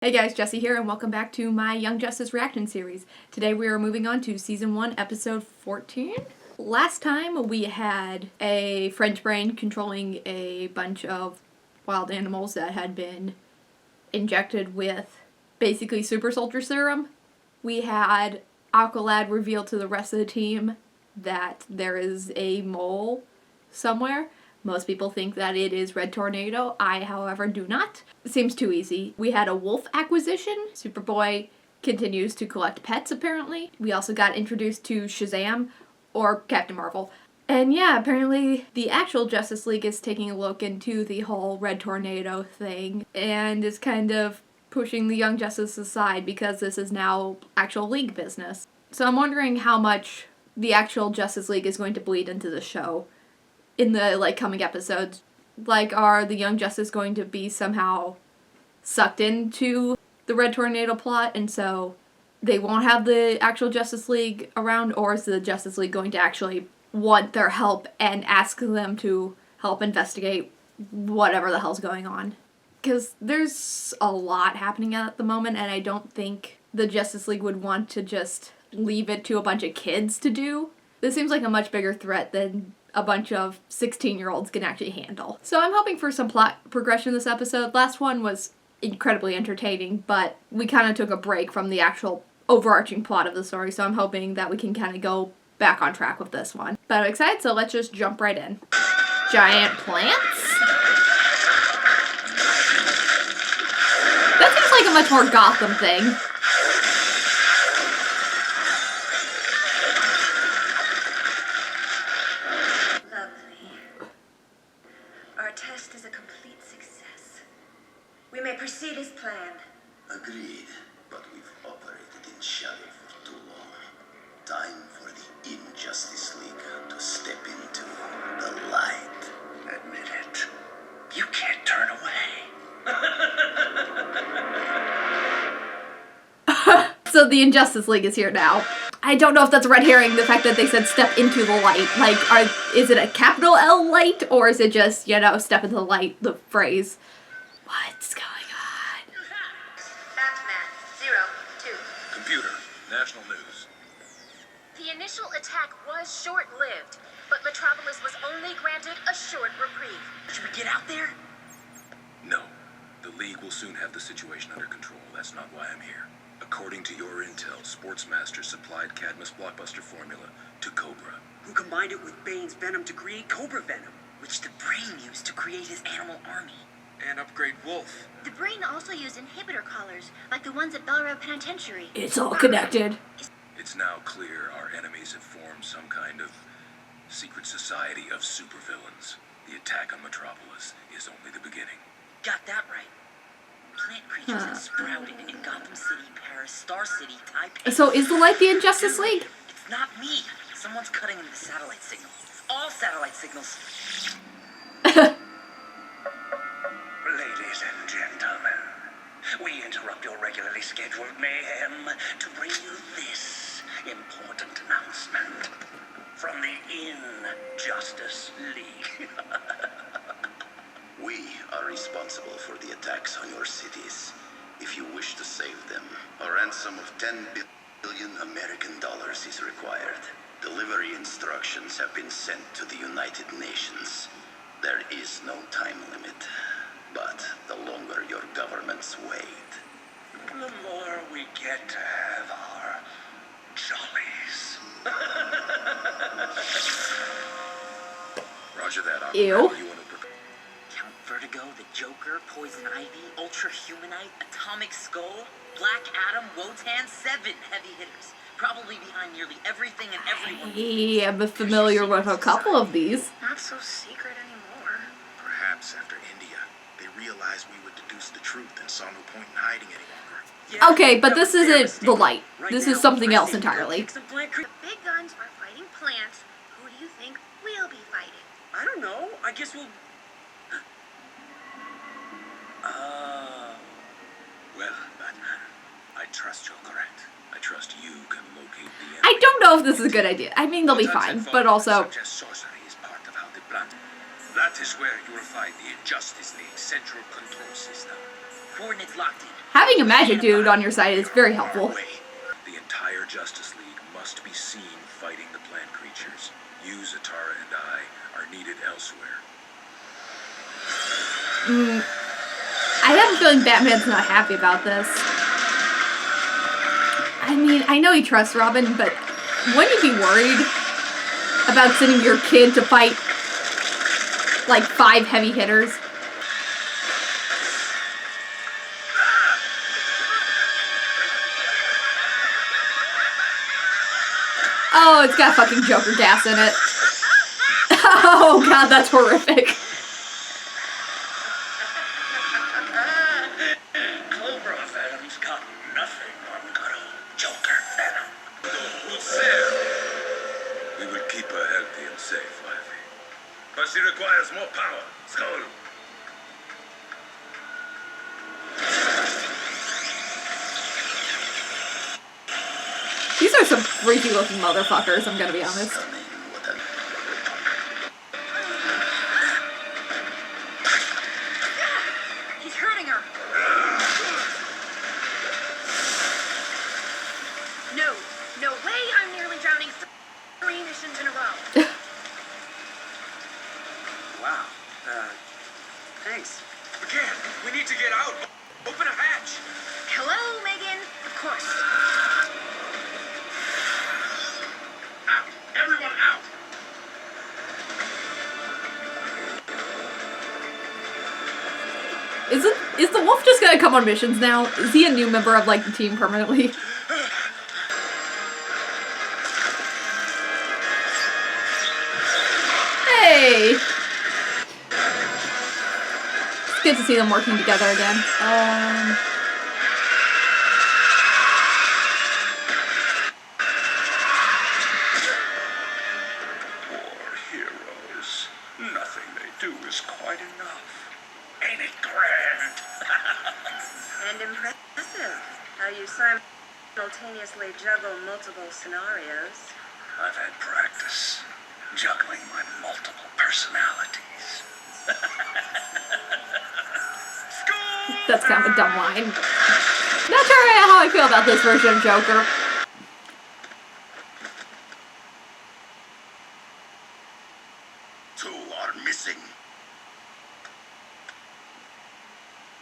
Hey guys, Jessie here, and welcome back to my Young Justice reaction series. Today we are moving on to Season 1, Episode 14. Last time we had a French brain controlling a bunch of wild animals that had been injected with basically super soldier serum. We had Aqualad reveal to the rest of the team that there is a mole somewhere. Most people think that it is Red Tornado. I, however, do not. It seems too easy. We had a wolf acquisition. Superboy continues to collect pets, apparently. We also got introduced to Shazam, or Captain Marvel. And yeah, apparently the actual Justice League is taking a look into the whole Red Tornado thing and is kind of pushing the Young Justice aside because this is now actual League business. So I'm wondering how much the actual Justice League is going to bleed into the show in the, coming episodes. Are the Young Justice going to be somehow sucked into the Red Tornado plot, and so they won't have the actual Justice League around, or is the Justice League going to actually want their help and ask them to help investigate whatever the hell's going on? Because there's a lot happening at the moment, and I don't think the Justice League would want to just leave it to a bunch of kids to do. This seems like a much bigger threat than a bunch of 16-year-olds can actually handle. So I'm hoping for some plot progression this episode. Last one was incredibly entertaining, but we kind of took a break from the actual overarching plot of the story, so I'm hoping that we can kind of go back on track with this one. But I'm excited, so let's just jump right in. Giant plants? That seems like a much more Gotham thing. We may proceed as planned. Agreed, but we've operated in shadow for too long. Time for the Injustice League to step into the light. Admit it. You can't turn away. So the Injustice League is here now. I don't know if that's a red herring, the fact that they said step into the light. Is it a capital L light, or is it just, step into the light, the phrase? What's going on? Batman, 02. Computer, national news. The initial attack was short-lived, but Metropolis was only granted a short reprieve. Should we get out there? No. The League will soon have the situation under control. That's not why I'm here. According to your intel, Sportsmaster supplied Cadmus' blockbuster formula to Cobra, who combined it with Bane's venom to create Cobra Venom, which the Brain used to create his animal army. and upgrade Wolf. The Brain also used inhibitor collars, like the ones at Bellrow Penitentiary. It's all connected. It's now clear our enemies have formed some kind of secret society of supervillains. The attack on Metropolis is only the beginning. Got that right. Plant creatures have sprouted in Gotham City, Paris, Star City, Taipei. So is the light the Injustice League? It's not me. Someone's cutting into the satellite signal. It's all satellite signals. Ladies and gentlemen, we interrupt your regularly scheduled mayhem to bring you this important announcement from the Injustice League. We are responsible for the attacks on your cities. If you wish to save them, a ransom of $10 billion American dollars is required. Delivery instructions have been sent to the United Nations. There is no time limit, but the longer your governments wait, The more we get to have our jollies. Roger that. Ew. You want to Count Vertigo, the Joker, Poison Ivy, Ultra Humanite, Atomic Skull, Black Adam, Wotan, 7 heavy hitters. Probably behind nearly everything and everyone. I am familiar with a couple of these. Not so secret anymore. Perhaps after India, they realized we would deduce the truth and saw no point in hiding any longer. Yeah, Okay, but that this was isn't devastating. the light. Right This now, is something I else say we go entirely. kick some plant cre- The big guns are fighting plants. Who do you think we'll be fighting? I don't know. I guess we'll. Well, Batman, I trust you're correct. I trust you can locate the enemy. I don't know if this is a good idea. I mean, they'll be fine, but also... Suggest sorcery is part of how they plan. That is where you will find the Injustice League Central Control System. Coordinates locked in. having a magic dude on your side is very helpful. The entire Justice League must be seen fighting the plant creatures. You, Zatara, and I are needed elsewhere. I have a feeling Batman's not happy about this. I mean, I know he trusts Robin, but wouldn't you be worried about sending your kid to fight like 5 heavy hitters? Oh, it's got fucking Joker gas in it. Oh god, that's horrific. Clover Venom's got nothing on good old Joker Venom. Who's there? We will keep her healthy and safe, Ivy. But she requires more power. Skull. These are some freaky looking motherfuckers, I'm gonna be honest. He's hurting her. No way I'm nearly drowning 3 missions in a row. Wow. Thanks. Again, we need to get out. Open a hatch. Hello, Megan. Of course. Out! Everyone out! Is the wolf just gonna come on missions now? Is he a new member of like the team permanently? Hey! It's good to see them working together again. Poor heroes. Nothing they do is quite enough. Ain't it grand? And impressive how you simultaneously juggle multiple scenarios. I've had practice juggling my multiple personalities. That's kind of a dumb line. Not sure how I feel about this version of Joker. Two are missing.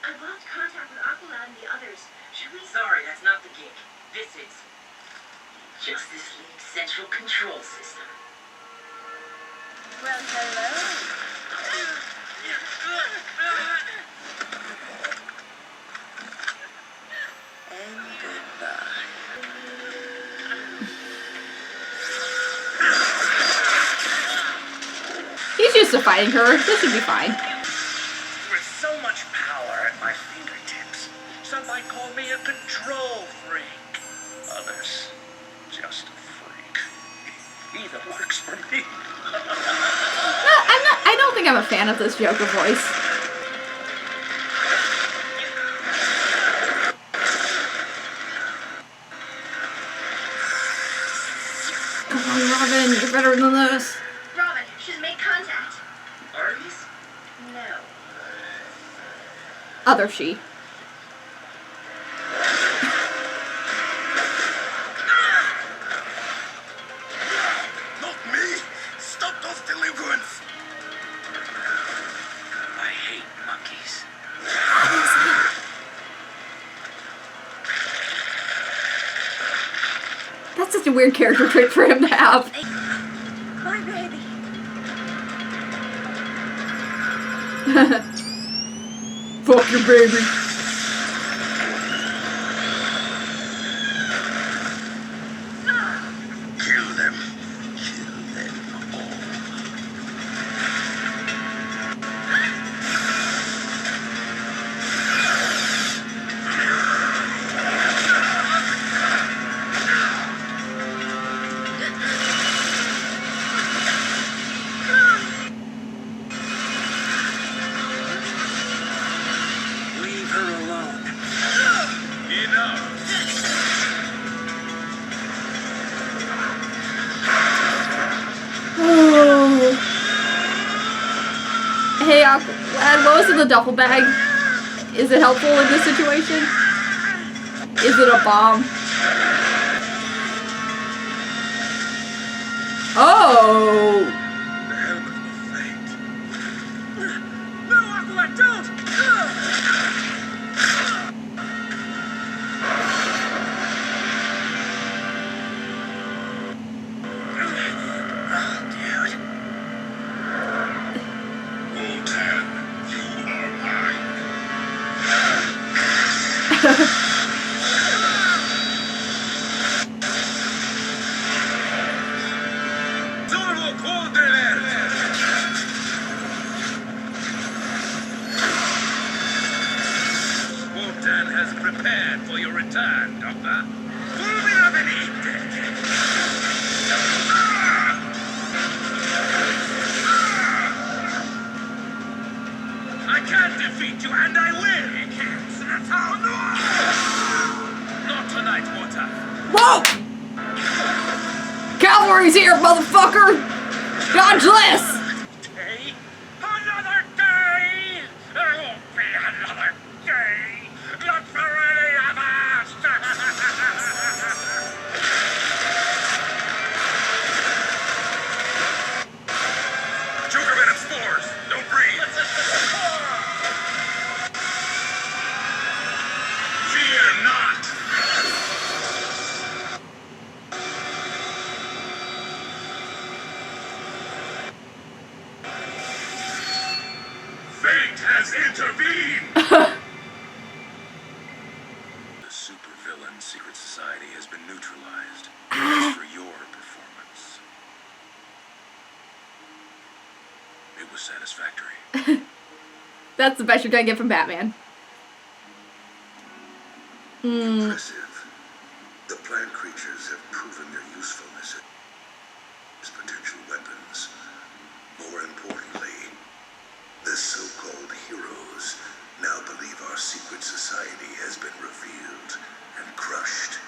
I lost contact with Aqualad and the others. Should we? Sorry, that's not the gig. This is Justice League Central Control System. Well, hello. And goodbye. He's used to fighting her. This should be fine. With so much power at my fingertips, some might call me a control freak. Others, just a freak. Either works for me. I don't think I'm a fan of this Joker voice. Come on, Robin, you're better than this. Robin, she's made contact. Arby's? No. Other she. Not me! Stop those delinquents! I hate monkeys. That's such a weird character trait for him to have. My baby. Fuck your baby. Kill them. Kill them all. Leave her alone. Enough. Oh. Hey, Aqualad, what was in the duffel bag? Is it helpful in this situation? Is it a bomb? Oh! The helmet will fade. No, Aqualad, don't! Voltan, you are mine. Turbo Cordeler! Voltan has prepared for your return, Doctor. I can defeat you, and I will! Not tonight, Water. Whoa! Cavalry's here, motherfucker! Dodge this! Day? Another day! There won't be another day! Not for any of us! Joker Venom spores! Don't breathe! Fear not. Fate has intervened. The supervillain secret society has been neutralized. As for your performance, it was satisfactory. That's the best you're gonna get from Batman. Impressive. The plant creatures have proven their usefulness as potential weapons. More importantly, the so-called heroes now believe our secret society has been revealed and crushed.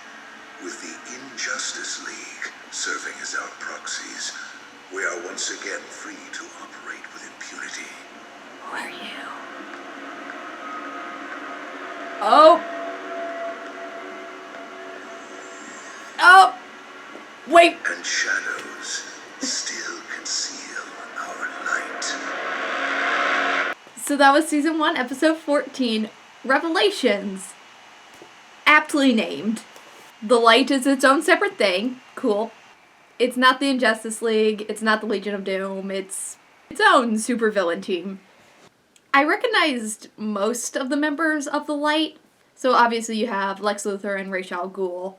With the Injustice League serving as our proxies, we are once again free to operate with impunity. Who are you? Oh! Oh! Wait! And shadows still conceal our light. So that was season 1, episode 14, Revelations. Aptly named. The Light is its own separate thing. Cool. It's not the Injustice League, it's not the Legion of Doom, it's its own supervillain team. I recognized most of the members of the Light. So obviously you have Lex Luthor and Ra's al Ghul,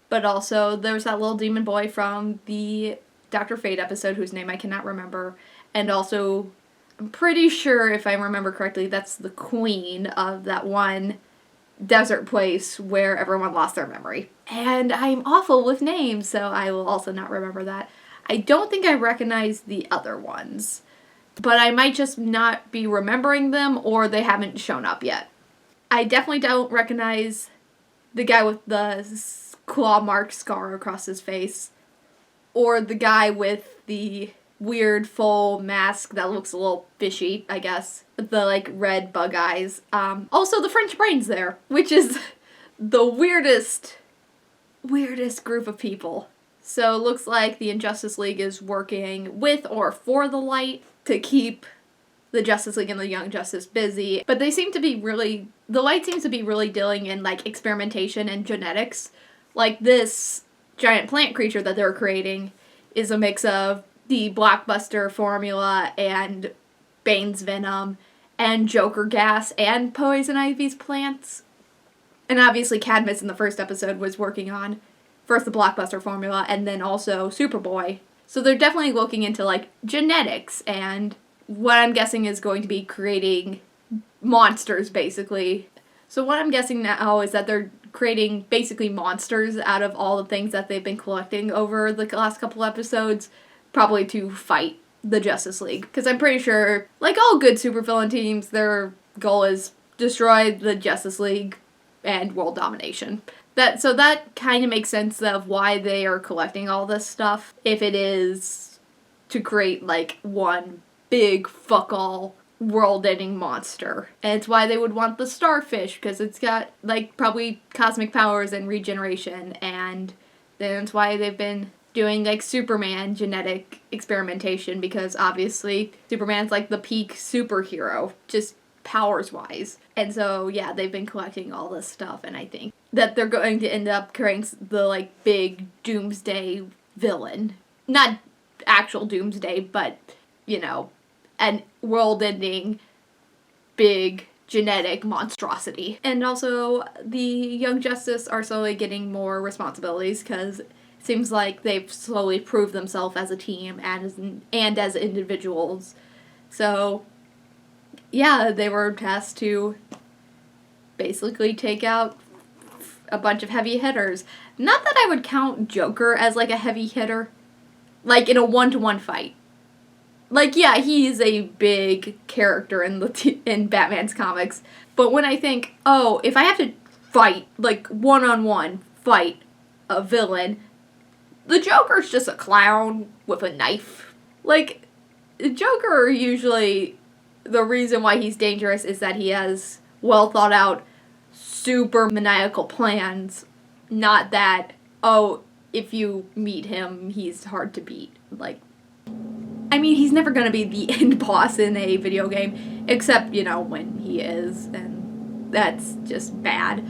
but also there's that little demon boy from the Dr. Fate episode whose name I cannot remember, and also I'm pretty sure, if I remember correctly, that's the queen of that one desert place where everyone lost their memory. And I'm awful with names, so I will also not remember that. I don't think I recognize the other ones, but I might just not be remembering them or they haven't shown up yet. I definitely don't recognize the guy with the claw mark scar across his face, or the guy with the weird full mask that looks a little fishy, I guess. The, like, red bug eyes. Also, the French brain's there, which is the weirdest group of people. So it looks like the Injustice League is working with or for the Light to keep the Justice League and the Young Justice busy. But they seem to be really... The Light seems to be really dealing in, like, experimentation and genetics. Like, this giant plant creature that they're creating is a mix of the Blockbuster formula and Bane's venom and Joker gas and Poison Ivy's plants. And obviously Cadmus in the first episode was working on first the Blockbuster formula and then also Superboy. So they're definitely looking into, like, genetics, and what I'm guessing is going to be creating monsters, basically. So what I'm guessing now is that they're creating basically monsters out of all the things that they've been collecting over the last couple episodes, probably to fight the Justice League. Because I'm pretty sure, like all good supervillain teams, their goal is destroy the Justice League and world domination. So that kind of makes sense of why they are collecting all this stuff, if it is to create, like, one big fuck-all world-ending monster. And it's why they would want the starfish, because it's got, like, probably cosmic powers and regeneration. And then it's why they've been doing, like, Superman genetic experimentation, because obviously Superman's, like, the peak superhero, just powers-wise. And so, yeah, they've been collecting all this stuff, and I think that they're going to end up creating the, like, big doomsday villain. Not actual doomsday, but, you know, an world-ending big genetic monstrosity. And also, the Young Justice are slowly getting more responsibilities, because it seems like they've slowly proved themselves as a team and as individuals. So, yeah, they were tasked to basically take out a bunch of heavy hitters. Not that I would count Joker as, like, a heavy hitter. Like, in a one-to-one fight. Like, yeah, he's a big character in Batman's comics. But when I think, oh, if I have to fight, like, one-on-one fight a villain, the Joker's just a clown with a knife. Like, Joker usually, the reason why he's dangerous is that he has well thought out, super maniacal plans. Not that, oh, if you meet him, he's hard to beat. Like, I mean, he's never gonna be the end boss in a video game, except, you know, when he is, and that's just bad.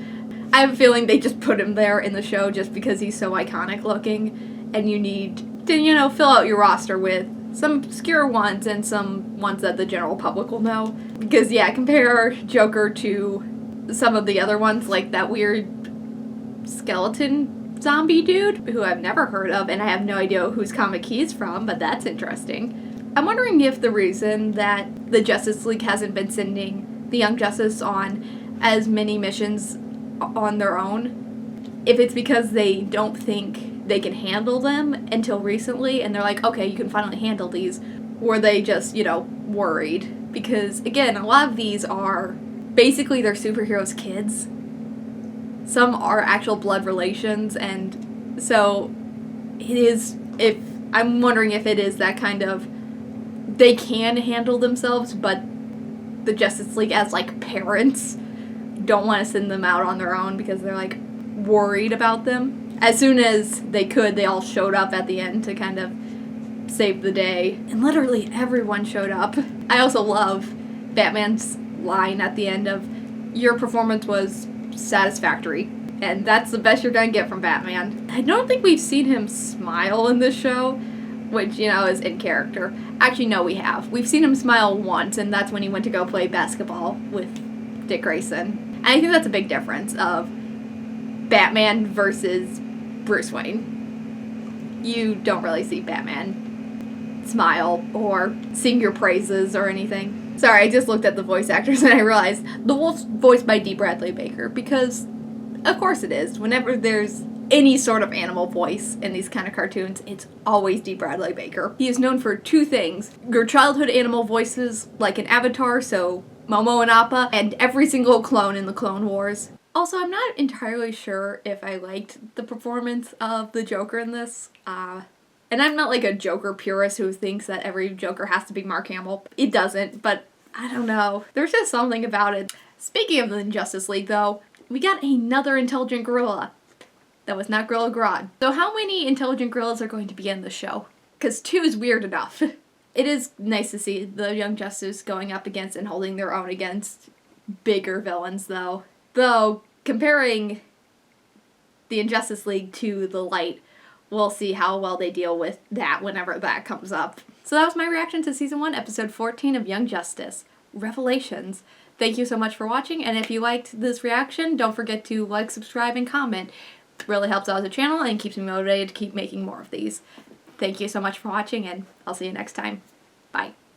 I have a feeling they just put him there in the show just because he's so iconic looking, and you need to, you know, fill out your roster with some obscure ones and some ones that the general public will know. Because, yeah, compare Joker to some of the other ones, like that weird skeleton zombie dude, who I've never heard of, and I have no idea whose comic he's from, but that's interesting. I'm wondering if the reason that the Justice League hasn't been sending the Young Justice on as many missions on their own, if it's because they don't think they can handle them until recently, and they're like, okay, you can finally handle these, were they just, you know, worried? Because, again, a lot of these are basically they're superheroes' kids. Some are actual blood relations, and so it is, if, I'm wondering if it is that kind of, they can handle themselves, but the Justice League as, like, parents don't want to send them out on their own because they're, like, worried about them. As soon as they could, they all showed up at the end to kind of save the day. And literally everyone showed up. I also love Batman's line at the end of, your performance was satisfactory. And that's the best you're gonna get from Batman. I don't think we've seen him smile in this show, which, you know, is in character. Actually, no, we have. We've seen him smile once, and that's when he went to go play basketball with Dick Grayson. And I think that's a big difference of Batman versus Bruce Wayne. You don't really see Batman smile or sing your praises or anything. Sorry, I just looked at the voice actors and I realized the wolf's voiced by D. Bradley Baker, because of course it is. Whenever there's any sort of animal voice in these kind of cartoons, it's always D. Bradley Baker. He is known for two things: your childhood animal voices, like in Avatar, so Momo and Appa, and every single clone in the Clone Wars. Also, I'm not entirely sure if I liked the performance of the Joker in this. And I'm not like a Joker purist who thinks that every Joker has to be Mark Hamill. It doesn't, but I don't know. There's just something about it. Speaking of the Justice League, though, we got another intelligent gorilla. That was not Gorilla Grodd. So how many intelligent gorillas are going to be in the show? Because 2 is weird enough. It is nice to see the Young Justice going up against and holding their own against bigger villains, though. Though, comparing the Injustice League to the Light, we'll see how well they deal with that whenever that comes up. So that was my reaction to Season 1, Episode 14 of Young Justice, Revelations. Thank you so much for watching, and if you liked this reaction, don't forget to like, subscribe, and comment. It really helps out the channel and keeps me motivated to keep making more of these. Thank you so much for watching, and I'll see you next time. Bye.